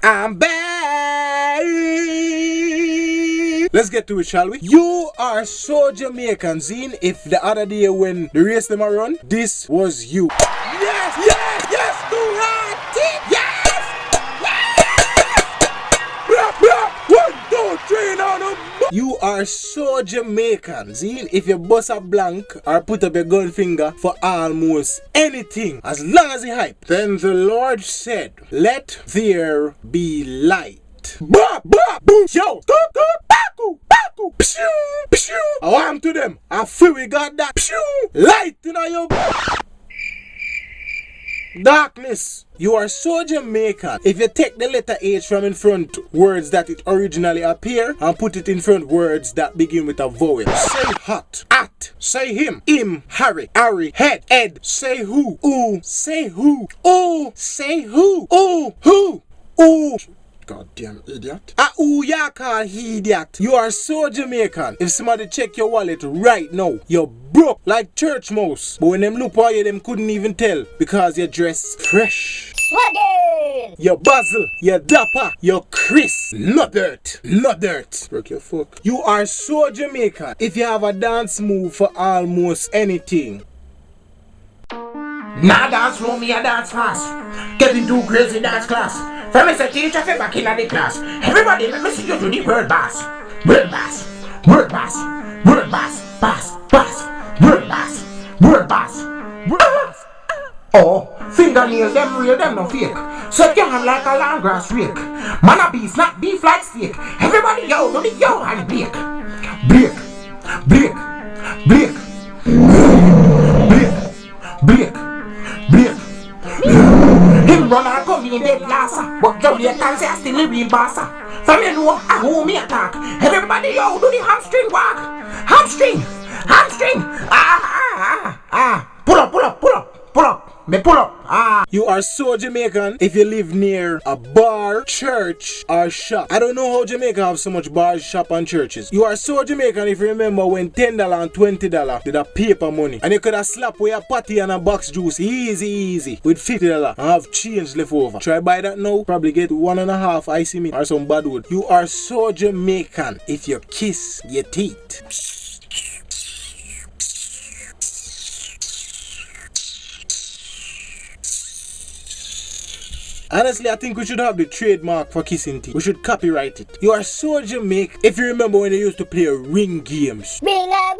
I'm back. Let's get to it, shall we? You are so Jamaican, Zine. If the other day when the race them around, this was you. Yes, yes, yes, to right, yes, yes. 1, 2, 3, no. You are so Jamaican, Zine. If you bust a blank or put up your gun finger for almost anything, as long as it hype. Then the Lord said, let there be light. Bah, bah, boom, yo, baku, pshoo, pshoo. I want to them. I feel we got that pshoo, light in your darkness. You are so Jamaican. If you take the letter H from in front words that it originally appear and put it in front words that begin with a vowel. Say hot, at, say him, Harry, head, ed, say who, ooh, say who, ooh, say who, ooh, who, ooh. Goddamn idiot. Ooh, ya call he idiot. You are so Jamaican. If somebody check your wallet right now, you're broke like church mouse. But when them look at you, them couldn't even tell because you dress fresh. Swaggy! You're Basil, you're Dapper, you're Chris. No dirt. Break your fuck. You are so Jamaican. If you have a dance move for almost anything. Nah, dance room, me a dance fast. Getting too crazy dance class. From me say teacher fi back in the class. Everybody let me see you do the word bass. Word bass. Word bass. Word bass. Bass. Bass. Word bass. Word bass. Word bass. Oh, fingernails them real, them no fake. Set your hand like a long grass rake. Man a beef, not beef like steak. Everybody yo, do the yo and break. Break. Break. Break. Break. Break. Break. Him run and come in dead lassa. But Jamaican say I still live in Bassa. From you know who me attack. Everybody yo do the hamstring walk. Hamstring. Pull up. Me pull up. You are so Jamaican if you live near a bar, church, or shop. I don't know how Jamaica have so much bars, shop, and churches. You are so Jamaican if you remember when $10 and $20 did a paper money. And you could have slapped with a patty and a box juice easy with $50 and have change left over. Try buy that now, probably get 1.5 icy mint or some bad wood. You are so Jamaican if you kiss your teeth. Honestly, I think we should have the trademark for kissing teeth. We should copyright it. You are so Jamaican if you remember when they used to play ring games. Ring a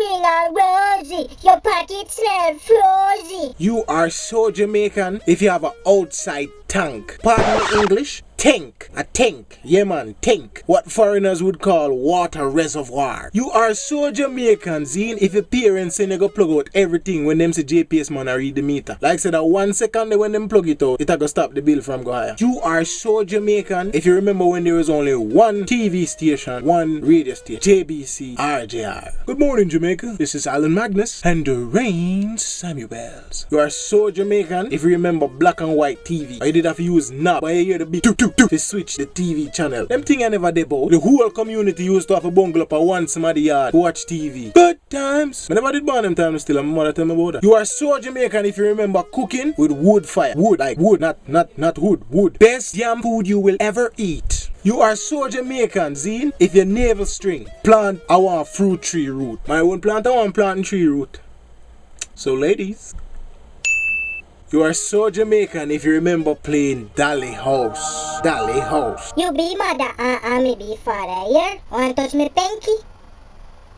rosy, your pocket smell frozy. You are so Jamaican if you have an outside tank. Pardon the English? Tank. A tank. Yeah man, tank. What foreigners would call water reservoir. You are so Jamaican, Zine, if your parents say they go plug out everything when them say JPS man I read the meter. Like said that 1 second when them plug it out, it go stop the bill from go higher. You are so Jamaican if you remember when there was only one TV station, one radio station, JBC RJR. Good morning Jamaica, this is Alan Magnus and Rain Samuels. You are so Jamaican if you remember black and white TV. I did have to use knob, but you hear the beat to switch the TV channel. Them thing I never did about. The whole community used to have a bungle up at once in the yard to watch TV. Good times. I never did burn them times still, and my mother tell me about that. You are so Jamaican if you remember cooking with wood fire. Wood, like wood, not wood, wood. Best yam food you will ever eat. You are so Jamaican, Zine, if your navel string plant I want fruit tree root. My own plant I want planting tree root. So ladies, you are so Jamaican if you remember playing Dolly House. Dolly House. You be mother and me be father, yeah? Want to touch me pinky?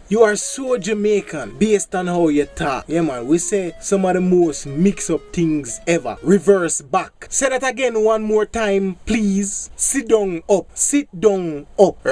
You are so Jamaican based on how you talk. Yeah man, we say some of the most mix up things ever. Reverse back. Say that again one more time, please. Sit down up. Sit down up.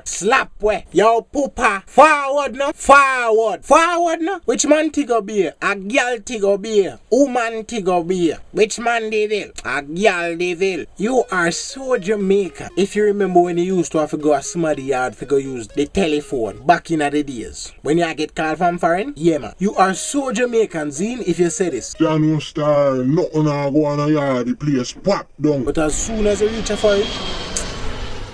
Slap way. Yo poopa. Forward no. Forward. Forward no. Which man tigo be? A girl tigo be? Woman tigo be? Which man did it? A girl did it. You are so Jamaican. If you remember when you used to have to go to somebody's yard to go use the telephone back in the days. When you get called from foreign, yeah man. You are so Jamaican, Zine, if you say this. You no style, nothing go on a yard, the place pop down. But as soon as you reach a foreign,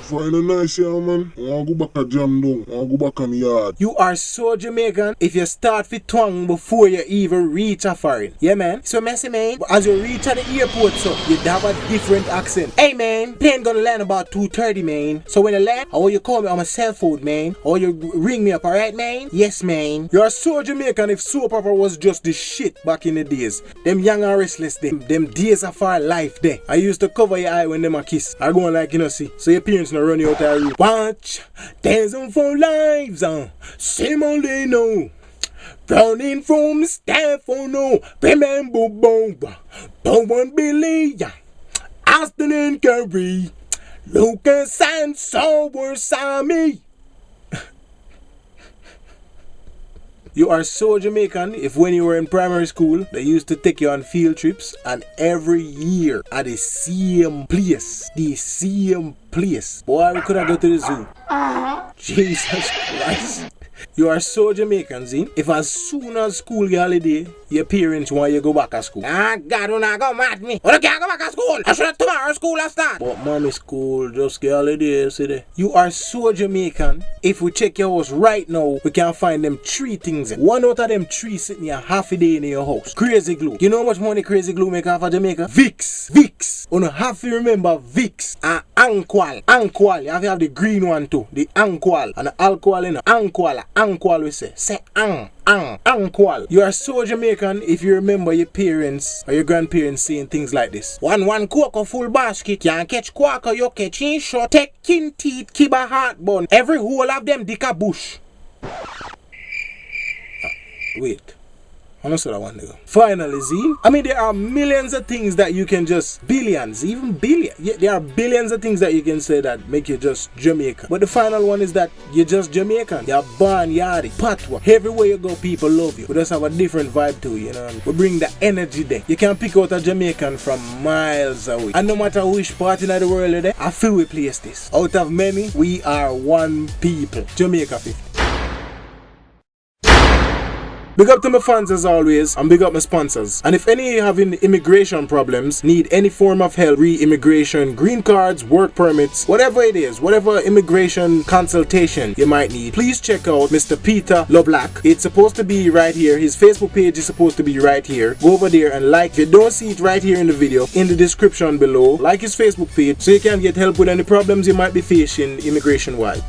Find a nice here, man. I want to go back a jam down. I want to go back on the yard. You are so Jamaican if you start with twang before you even reach a foreign. Yeah, man. So messy, man. But as you reach at the airport, so you have a different accent. Hey, man. Plane gonna land about 2:30, man. So when you land, or you call me on my cell phone, man. Or you ring me up, alright, man? Yes, man. You are so Jamaican if soap opera was just the shit back in the days. Them young and restless, them days of our life there. I used to cover your eye when them a kiss. I go on like, you know, see. So your parents not run you out of the room. Watch, dance on for lives, same only know. Running from the staff, oh no. Remember, boom, don't want believe ya. Austin and Curry, Lucas and Sour Sammy. You are so Jamaican if when you were in primary school, they used to take you on field trips and every year at the same place. The same place. Boy, we could have go to the zoo. Jesus Christ. You are so Jamaican, see? If as soon as school get holiday, your parents want you to go back to school. Ah, God, do not go mad me. You can't go back to school. I should have tomorrow school has start. But mommy school just get holiday, see there. You are so Jamaican. If we check your house right now, we can find them 3 things. One out of them 3 sitting here half a day in your house. Crazy glue. You know how much money crazy glue make off of Jamaica? Vicks. Vicks. You know, have to remember Vicks and Anqual. Anqual. You have to have the green one too. The Anqual. And the alcohol in Anqual. Anqual we say. Say Anqual. You are so Jamaican if you remember your parents or your grandparents saying things like this. One cocoa full basket. Can't catch quacker, you catch in short. Take kin teeth, kiba heartburn. Every whole of them dick a bush. Wait. I don't say that one nigga. Finally, see? I mean, there are millions of things that you can just, billions, even billion. Yeah, there are billions of things that you can say that make you just Jamaican. But the final one is that you're just Jamaican. You're born, yardy, patwa. Everywhere you go, people love you. We just have a different vibe to you, you know what I mean? We bring the energy there. You can pick out a Jamaican from miles away. And no matter which part in the world you're there, I feel we place this. Out of many, we are one people. Jamaica 50. Big up to my fans as always, and big up my sponsors. And if any having immigration problems, need any form of help, re-immigration, green cards, work permits, whatever it is, whatever immigration consultation you might need, please check out Mr. Peter Loblack. It's supposed to be right here. His Facebook page is supposed to be right here. Go over there and like. If you don't see it right here in the video, in the description below, like his Facebook page so you can get help with any problems you might be facing immigration-wise.